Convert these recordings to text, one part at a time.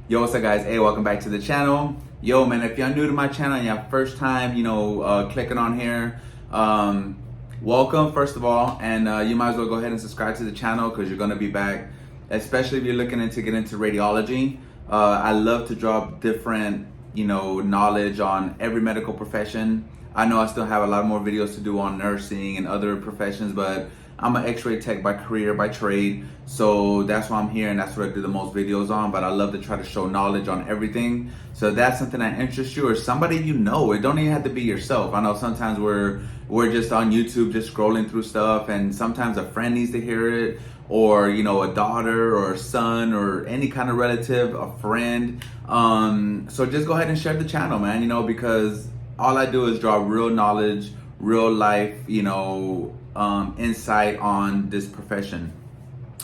Yo, what's up guys? Hey, welcome back to the channel. Yo man, if you're new to my channel and your first time, clicking on here, welcome first of all, and you might as well go ahead and subscribe to the channel because you're gonna be back, especially if you're looking to get into radiology. I love to drop different, knowledge on every medical profession. I know I still have a lot more videos to do on nursing and other professions, but I'm an x-ray tech by career, by trade. So that's why I'm here and that's what I do the most videos on, but I love to try to show knowledge on everything. So if that's something that interests you or somebody you know, it don't even have to be yourself. I know sometimes we're just on YouTube, just scrolling through stuff, and sometimes a friend needs to hear it, or a daughter or a son or any kind of relative, a friend. So just go ahead and share the channel, man, because all I do is draw real knowledge, real life, insight on this profession.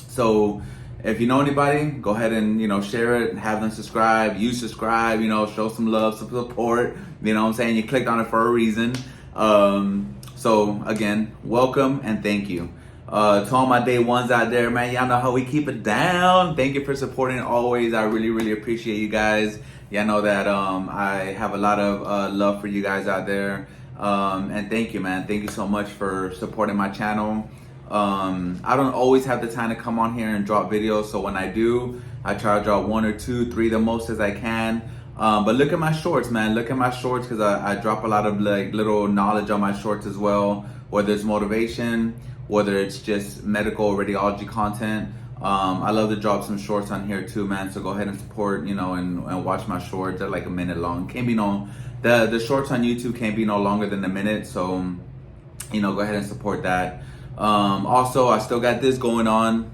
So if you know anybody, go ahead and share it, have them subscribe. You subscribe, show some love, some support. You know what I'm saying? You clicked on it for a reason. So again, welcome and thank you. To all my day ones out there, man, y'all know how we keep it down. Thank you for supporting always. I really appreciate you guys. Y'all know that I have a lot of love for you guys out there. And thank you, man. Thank you so much for supporting my channel. I don't always have the time to come on here and drop videos, so when I do, I try to drop 1 or 2, 3 the most as I can. But look at my shorts, man. Look at my shorts because I drop a lot of like little knowledge on my shorts as well, whether it's motivation, whether it's just medical radiology content. I love to drop some shorts on here too, man. So go ahead and support, and watch my shorts. They're like a minute long. Can't be the shorts on YouTube can't be no longer than a minute. So, go ahead and support that. Also, I still got this going on.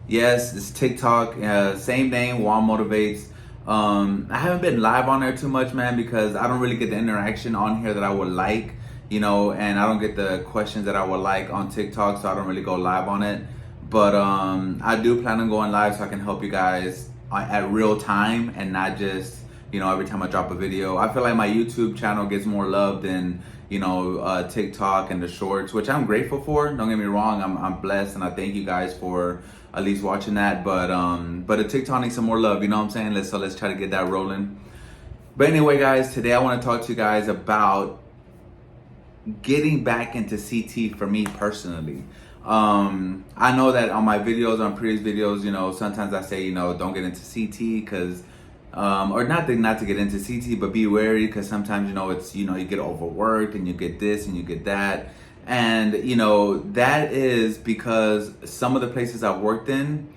Yes, it's TikTok. Same name, Juan Motivates. I haven't been live on there too much, man, because I don't really get the interaction on here that I would like, and I don't get the questions that I would like on TikTok, so I don't really go live on it. But I do plan on going live so I can help you guys at real time and not just, every time I drop a video. I feel like my YouTube channel gets more love than, TikTok and the shorts, which I'm grateful for. Don't get me wrong, I'm blessed and I thank you guys for at least watching that. But the TikTok needs some more love, you know what I'm saying? Let's try to get that rolling. But anyway, guys, today I want to talk to you guys about getting back into CT for me personally. I know that on my videos, on previous videos, sometimes I say, don't get into CT because, or not to get into CT, but be wary because sometimes, it's, you get overworked and you get this and you get that. And, that is because some of the places I've worked in,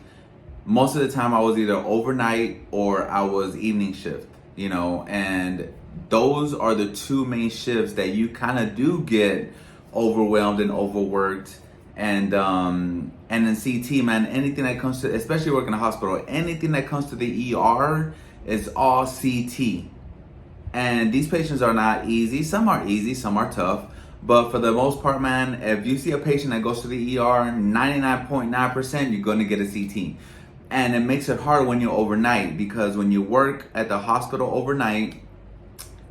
most of the time I was either overnight or I was evening shift, and those are the two main shifts that you kind of do get overwhelmed and overworked. And in CT, man, anything that comes to, especially working in a hospital, anything that comes to the ER is all CT. And these patients are not easy. Some are easy, some are tough. But for the most part, man, if you see a patient that goes to the ER, 99.9% you're going to get a CT. And it makes it hard when you're overnight because when you work at the hospital overnight,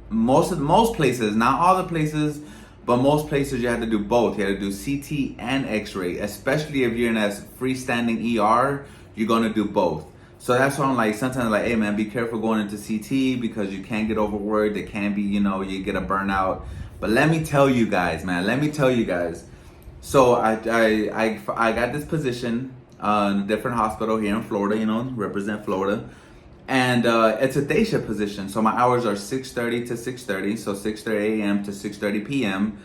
most places, not all the places, but most places you have to do both. You have to do CT and X-ray, especially if you're in a freestanding ER, you're gonna do both. So that's why I'm like, sometimes like, hey man, be careful going into CT because you can get overworked. It can be, you get a burnout. But let me tell you guys, man, So I got this position in a different hospital here in Florida, represent Florida. And it's a day shift position. So my hours are 6:30 to 6:30. So 6:30 a.m. to 6:30 p.m.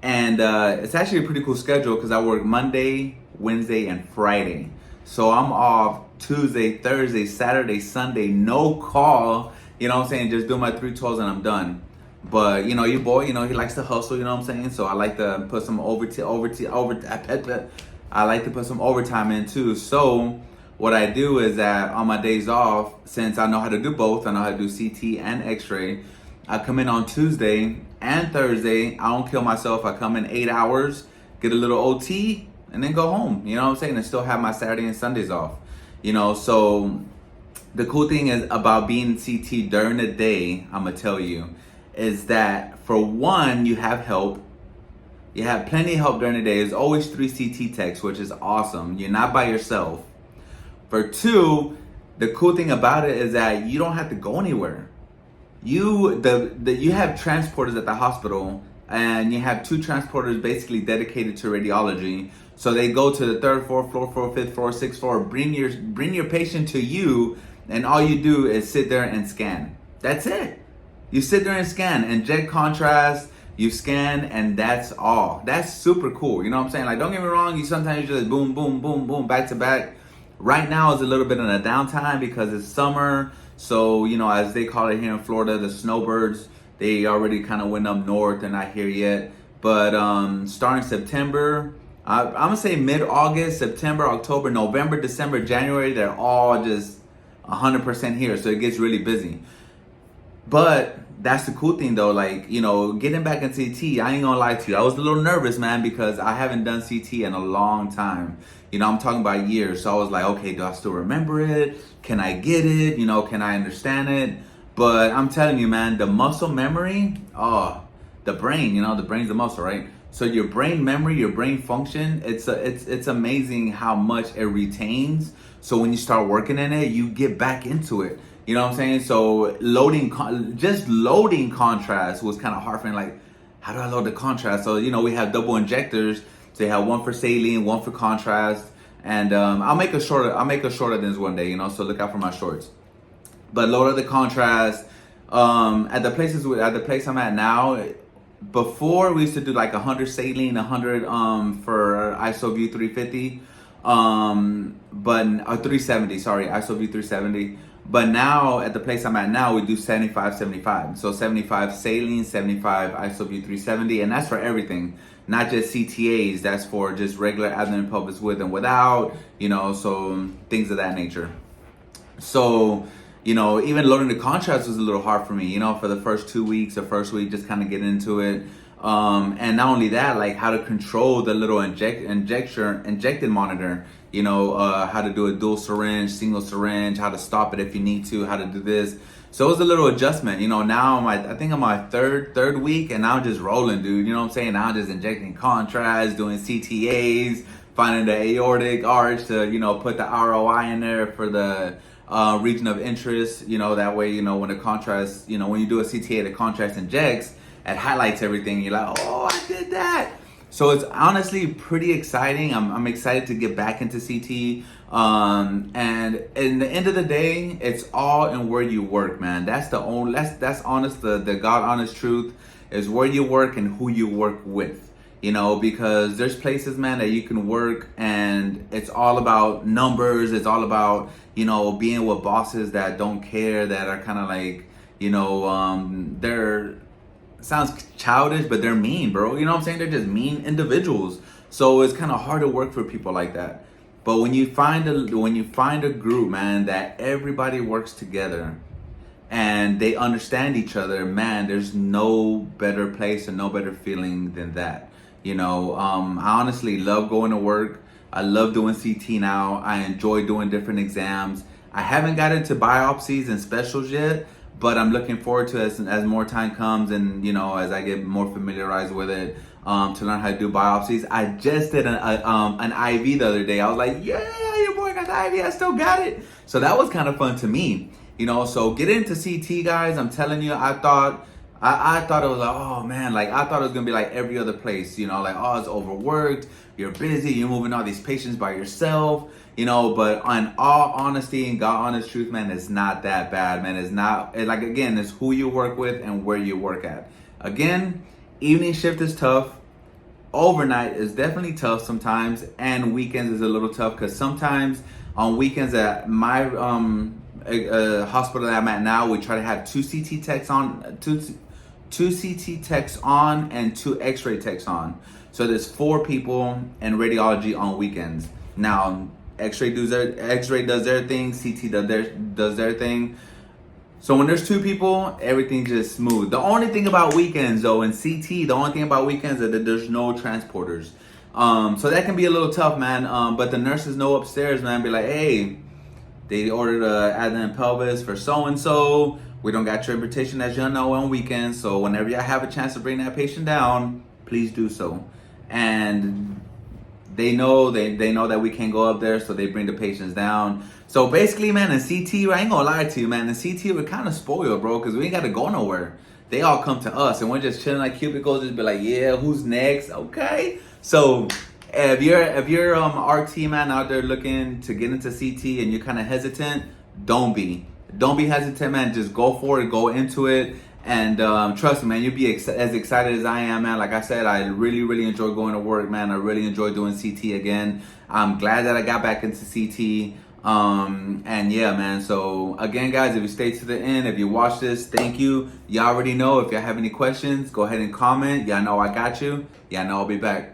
And it's actually a pretty cool schedule because I work Monday, Wednesday, and Friday. So I'm off Tuesday, Thursday, Saturday, Sunday, no call. You know what I'm saying? Just do my 312s and I'm done. But your boy, he likes to hustle. You know what I'm saying? So I like to put some I like to put some overtime in too. So what I do is that on my days off, since I know how to do both, I know how to do CT and X-ray, I come in on Tuesday and Thursday. I don't kill myself. I come in 8 hours, get a little OT, and then go home. You know what I'm saying? And still have my Saturday and Sundays off. So the cool thing is about being CT during the day, I'm going to tell you, is that for one, you have help. You have plenty of help during the day. There's always 3 CT techs, which is awesome. You're not by yourself. For 2, The cool thing about it is that you don't have to go anywhere. You have transporters at the hospital, and you have two transporters basically dedicated to radiology. So they go to the third floor, fifth floor, sixth floor, bring your patient to you, and all you do is sit there and scan. That's it. You sit there and scan, inject contrast, you scan, and that's all. That's super cool. You know what I'm saying? Like, don't get me wrong, you sometimes just boom, boom, boom, boom, back to back. Right now is a little bit of a downtime because it's summer. So, you know, as they call it here in Florida, the snowbirds, they already kind of went up north. They're not here yet. But starting September, I'm going to say mid-August, September, October, November, December, January, they're all just 100% here. So it gets really busy. But that's the cool thing though, like, you know, getting back in CT, I ain't gonna lie to you. I was a little nervous, man, because I haven't done CT in a long time. You know, I'm talking about years. So I was like, okay, do I still remember it? Can I get it? You know, can I understand it? But I'm telling you, man, the muscle memory, the brain, you know, the brain's the muscle, right? So your brain memory, your brain function, it's amazing how much it retains. So when you start working in it, you get back into it. You know what I'm saying? So just loading contrast was kind of hard for me. Like, how do I load the contrast? So, you know, we have double injectors. So you have one for saline, one for contrast. And I'll make a shorter of this one day, you know, so look out for my shorts. But load the contrast. At the place I'm at now, before we used to do like 100 saline, 100 for IsoView 350. But 370, sorry, IsoView 370. But now at the place I'm at now, we do 75. So 75 saline, 75 IsoView 370, and that's for everything, not just CTAs. That's for just regular abdomen, pelvis with and without, you know, so things of that nature. So, you know, even loading the contrast was a little hard for me, you know, for the first 2 weeks, the first week, just kind of getting into it. And not only that, like how to control the little injected monitor, you know, how to do a dual syringe, single syringe, how to stop it if you need to, how to do this. So it was a little adjustment, you know. Now I think I'm my third week, and now I'm just rolling, dude. You know what I'm saying? Now I'm just injecting contrast, doing CTAs, finding the aortic arch to, you know, put the ROI in there for the region of interest. You know, that way, you know, when the contrast, you know, when you do a CTA, the contrast injects, it highlights everything. You're like, oh, I did that. So it's honestly pretty exciting. I'm excited to get back into CT. And in the end of the day, it's all in where you work, man. That's honest. The God honest truth is where you work and who you work with. You know, because there's places, man, that you can work and it's all about numbers. It's all about, you know, being with bosses that don't care, that are kind of like, you know, they're, sounds childish, but they're mean, bro. You know what I'm saying? They're just mean individuals. So it's kind of hard to work for people like that. But when you find a group, man, that everybody works together and they understand each other, man, there's no better place and no better feeling than that. You know, I honestly love going to work. I love doing CT now. I enjoy doing different exams. I haven't got into biopsies and specials yet, but I'm looking forward to it as more time comes and, you know, as I get more familiarized with it, to learn how to do biopsies. I just did an IV the other day. I was like, yeah, your boy got the IV. I still got it. So that was kind of fun to me, you know. So get into CT, guys. I'm telling you, I thought it was like, oh man, like I thought it was gonna be like every other place, you know, like, oh, it's overworked, you're busy, you're moving all these patients by yourself, you know. But on all honesty and God honest truth, man, it's not that bad, man. It's not, like, again, it's who you work with and where you work at. Again, evening shift is tough. Overnight is definitely tough sometimes, and weekends is a little tough because sometimes on weekends at my hospital that I'm at now, we try to have two CT techs on, two CT techs on and two X-ray techs on. So there's 4 people in radiology on weekends. Now X-ray does their thing, CT does their thing. So when there's 2 people, everything's just smooth. The only thing about weekends though, in CT, is that there's no transporters. So that can be a little tough, man. But the nurses know upstairs, man, be like, hey, they ordered a abdomen pelvis for so-and-so. We don't got your invitation, as you know, on weekends. So whenever you have a chance to bring that patient down, please do so. And they know that we can't go up there, so they bring the patients down. So basically, man, in CT, I ain't gonna lie to you, man. In CT, we're kind of spoiled, bro, because we ain't got to go nowhere. They all come to us, and we're just chilling like cubicles, just be like, yeah, who's next? Okay. So if you're RT man out there looking to get into CT and you're kind of hesitant, don't be hesitant, man. Just go for it, go into it, and trust me, man, you'll be as excited as I am, man. Like I said, I really enjoy going to work, man. I really enjoy doing CT again. I'm glad that I got back into CT. And yeah, man. So again, guys, if you stay to the end, if you watch this, thank you. Y'all already know. If y'all have any questions, go ahead and comment. Y'all know I got you. Y'all know I'll be back.